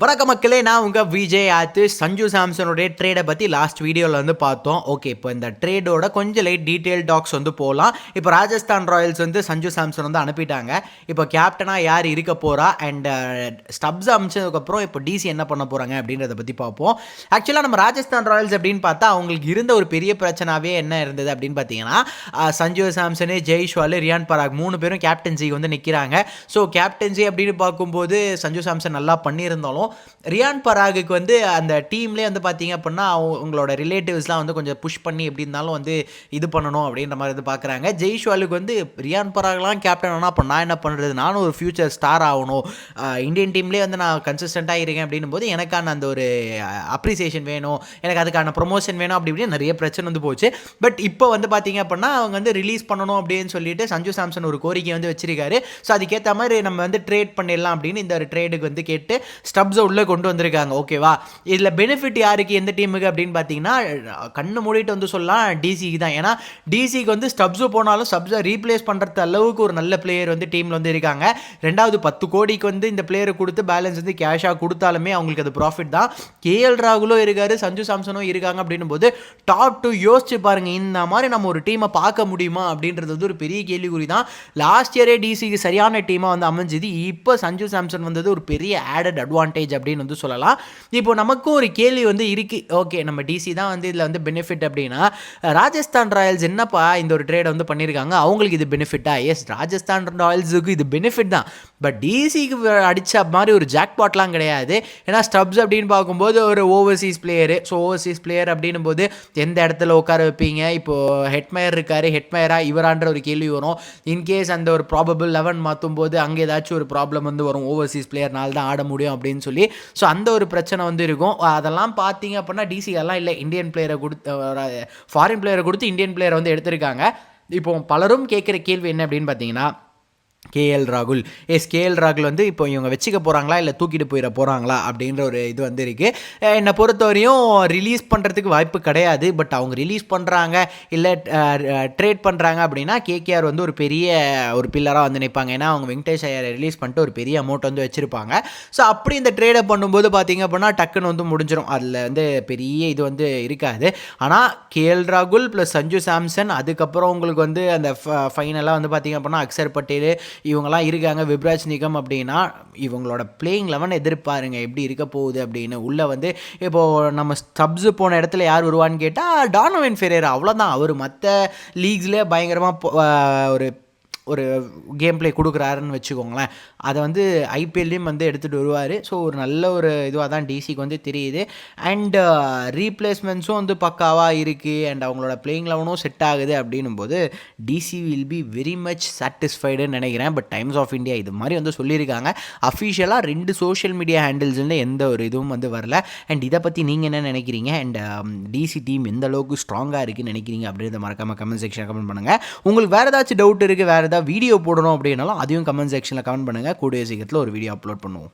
வணக்க மக்களே, நான் உங்கள் விஜய் ஆத்து. சஞ்சு சாம்சனுடைய ட்ரேடை பற்றி லாஸ்ட் வீடியோவில் வந்து பார்த்தோம். ஓகே, இப்போ இந்த ட்ரேடோட கொஞ்சம் லைட் டீட்டெயில் டாக்ஸ் வந்து போகலாம். இப்போ ராஜஸ்தான் ராயல்ஸ் வந்து சஞ்சு சாம்சன் வந்து அனுப்பிட்டாங்க. இப்போ கேப்டனாக யார் இருக்க போகிறா அண்ட் ஸ்டப்ஸ் அமைச்சதுக்கப்புறம் இப்போ டிசி என்ன பண்ண போகிறாங்க அப்படின்றத பற்றி பார்ப்போம். ஆக்சுவலாக நம்ம ராஜஸ்தான் ராயல்ஸ் அப்படின்னு பார்த்தா அவங்களுக்கு இருந்த ஒரு பெரிய பிரச்சனாவே என்ன இருந்தது அப்படின்னு பார்த்தீங்கன்னா, சஞ்சு சாம்சனு, ஜெய்ஷ்வால், ரியான் பராக் 3 பேரும் கேப்டன்சிக்கு வந்து நிற்கிறாங்க. ஸோ கேப்டன்சி அப்படின்னு பார்க்கும்போது சஞ்சு சாம்சன் நல்லா பண்ணியிருந்தாலும் ரியான் பராகுக்கு வந்து அந்த டீம்லேயே வந்து பார்த்தீங்க அப்படின்னா அவங்களோட ரிலேட்டிவ்ஸ்லாம் வந்து கொஞ்சம் புஷ் பண்ணி எப்படி இருந்தாலும் வந்து இது பண்ணணும் அப்படின்ற மாதிரி வந்து பார்க்குறாங்க. ஜெய்ஷ்வாலுக்கு வந்து ரியான் பராக்லாம் கேப்டன் ஆனால் அப்போ நான் என்ன பண்ணுறது, நானும் ஒரு ஃபியூச்சர் ஸ்டார் ஆகணும், இந்தியன் டீம்லேயே வந்து நான் கன்சிஸ்டண்ட்டாக இருக்கேன் அப்படின்னும் போது எனக்கான அந்த ஒரு அப்ரிசியேஷன் வேணும், எனக்கு அதுக்கான ப்ரொமோஷன் வேணும் அப்படி இப்படி நிறைய பிரச்சனை வந்து போச்சு. பட் இப்போ வந்து பார்த்தீங்க அப்படின்னா அவங்க வந்து ரிலீஸ் பண்ணணும் அப்படின்னு சொல்லிட்டு சஞ்சு சாம்சன் ஒரு கோரிக்கை வந்து வச்சிருக்காரு. ஸோ அதுக்கேற்ற மாதிரி நம்ம வந்து ட்ரேட் பண்ணிடலாம் அப்படின்னு இந்த ஒரு ட்ரேடுக்கு வந்து கேட்டு ஸ்டப்ஸை உள்ளே கொண்டு வந்திருக்காங்க. ஓகேவா, இதில் பெனிஃபிட் யாருக்கு, எந்த டீமுக்கு அப்படின்னு பார்த்தீங்கன்னா கண்ணு மூடிட்டு வந்து சொல்லலாம் டிசிக்கு தான். ஏன்னா டிசிக்கு வந்து ஸ்டப்ஸு போனாலும் ஸ்டப்ஸை ரீப்ளேஸ் பண்ணுறது அளவுக்கு ஒரு நல்ல பிளேயர் வந்து டீமில் வந்து இருக்காங்க. ரெண்டாவது 10 கோடிக்கு வந்து இந்த பிளேயரை கொடுத்து பேலன்ஸ் வந்து கேஷாக கொடுத்தாலுமே அவங்களுக்கு அது ப்ராஃபிட் தான். கேஎல் ராகுலும் இருக்காரு, சஞ்சு சாம்சனும் இருக்காங்க அப்படின்னும் போது டாப் 2 யோசிச்சு பாருங்க, இந்த மாதிரி நம்ம ஒரு டீமை பார்க்க முடியுமா அப்படின்றது வந்து ஒரு பெரிய கேள்விக்குறி தான். லாஸ்ட் இயரே டிசிக்கு சரியான டீமாக வந்து அமைஞ்சது. இப்போ சஞ்சு சாம்சன் வந்தது ஒரு பெரிய ஆடட் அட்வான்டேஜ் அப்படின்னு வந்து சொல்லலாம். இப்போ நமக்கும் ஒரு கேள்வி வந்து இருக்கு. ஓகே, நம்ம டிசி தான் வந்து இதில் வந்து பெனிஃபிட் அப்படின்னா ராஜஸ்தான் ராயல்ஸ் என்னப்பா இந்த ஒரு ட்ரேட் வந்து பண்ணியிருக்காங்க, அவங்களுக்கு இது பெனிஃபிட்டா? எஸ், ராஜஸ்தான் ராயல்ஸுக்கு இது பெனிஃபிட் தான். பட் டிசிக்கு அடித்த மாதிரி ஒரு ஜாக்பாட்லாம் கிடையாது. ஏன்னா ஸ்டப்ஸ் அப்படின்னு பார்க்கும்போது ஒரு Overseas player. So Overseas player அப்படின்னும் போது எந்த இடத்துல உட்கார வைப்பீங்க? இப்போது ஹெட்மயர் இருக்கார், ஹெட்மயரா இவரான்ற ஒரு கேள்வி வரும். இன்கேஸ் அந்த ஒரு ப்ராபபிள் 11 மாற்றும் போது அங்கே ஏதாச்சும் ஒரு ப்ராப்ளம் வந்து வரும், ஓவர்சீஸ் பிளேயர்னால தான் ஆட முடியும் அப்படின்னு சொல்லி. ஸோ அந்த ஒரு பிரச்சனை வந்து இருக்கும். அதெல்லாம் பார்த்தீங்க அப்படின்னா டிசியெல்லாம் இல்லை, இந்தியன் பிளேயரை கொடுத்து ஃபாரின் பிளேயரை கொடுத்து இந்தியன் பிளேயரை வந்து எடுத்திருக்காங்க. இப்போ பலரும் கேட்குற கேள்வி என்ன அப்படின்னு பார்த்தீங்கன்னா, கேஎல் ராகுல். கேஎல் ராகுல் வந்து இப்போ இவங்க வச்சுக்க போகிறாங்களா இல்லை தூக்கிட்டு போயிட போகிறாங்களா அப்படின்ற ஒரு இது வந்து இருக்குது. என்னை பொறுத்தவரையும் ரிலீஸ் பண்ணுறதுக்கு வாய்ப்பு கிடையாது. பட் அவங்க ரிலீஸ் பண்ணுறாங்க இல்லை ட்ரேட் பண்ணுறாங்க அப்படின்னா கேகேஆர் வந்து ஒரு பெரிய ஒரு பில்லராக வந்து நிற்பாங்க. ஏன்னா அவங்க வெங்கடேஷ் ஐயரை ரிலீஸ் பண்ணிட்டு ஒரு பெரிய அமௌண்ட் வந்து வச்சுருப்பாங்க. ஸோ அப்படி இந்த ட்ரேடை பண்ணும்போது பார்த்திங்க அப்படின்னா டக்குன்னு வந்து முடிஞ்சிடும், அதில் வந்து பெரிய இது வந்து இருக்காது. ஆனால் கேஎல் ராகுல் ப்ளஸ் சஞ்சு சாம்சன், அதுக்கப்புறம் உங்களுக்கு வந்து அந்த ஃபைனலாக வந்து பார்த்திங்க அப்படின்னா அக்ஷர் பட்டேல் இவங்கெல்லாம் இருக்காங்க, விப்ராஜ் நிகம் அப்படின்னா இவங்களோட பிளேயிங் 11 எதிர்பாருங்க எப்படி இருக்க போகுது அப்படின்னு. உள்ளே வந்து இப்போது நம்ம ஸ்டப்ஸு போன இடத்துல யார் வருவான்னு கேட்டால் டானோவன் ஃபெரேரா, அவ்வளோதான். அவர் மற்ற லீக்ஸ்லேயே பயங்கரமாக ஒரு கேம் பிளே கொடுக்குறாருன்னு வச்சுக்கோங்களேன். அதை வந்து ஐபிஎல்லையும் வந்து எடுத்துகிட்டு வருவார். ஸோ ஒரு நல்ல ஒரு இதுவாக தான் டிசிக்கு வந்து தெரியுது. அண்ட் ரீப்ளேஸ்மெண்ட்ஸும் வந்து பக்காவாக இருக்குது அண்ட் அவங்களோட பிளேயிங் லெவனும் செட் ஆகுது அப்படின்னும் போது DC will be very much சாட்டிஸ்ஃபைடுன்னு நினைக்கிறேன். பட் டைம்ஸ் ஆஃப் இந்தியா இது மாதிரி வந்து சொல்லியிருக்காங்க. அஃபிஷியலாக 2 சோஷியல் மீடியா ஹேண்டில்ஸ்ன்னு எந்த ஒரு இதுவும் வந்து வரல. அண்ட் இதை பற்றி நீங்கள் என்ன நினைக்கிறீங்க அண்ட் டிசி டீம் எந்த அளவுக்கு ஸ்ட்ராங்காக இருக்குதுன்னு நினைக்கிறீங்க அப்படின்றத மறக்காமல் கமெண்ட் செக்ஷனில் கமெண்ட் பண்ணுங்கள். உங்களுக்கு வேறு ஏதாச்சும் டவுட் இருக்குது, வேறு வீடியோ போடணும் அப்படின்னாலும் அதையும் கமெண்ட் செக்ஷனில் கமெண்ட் பண்ணுங்கள். கூடிய சீக்கிரத்தில் ஒரு வீடியோ அப்லோட் பண்ணுவோம்.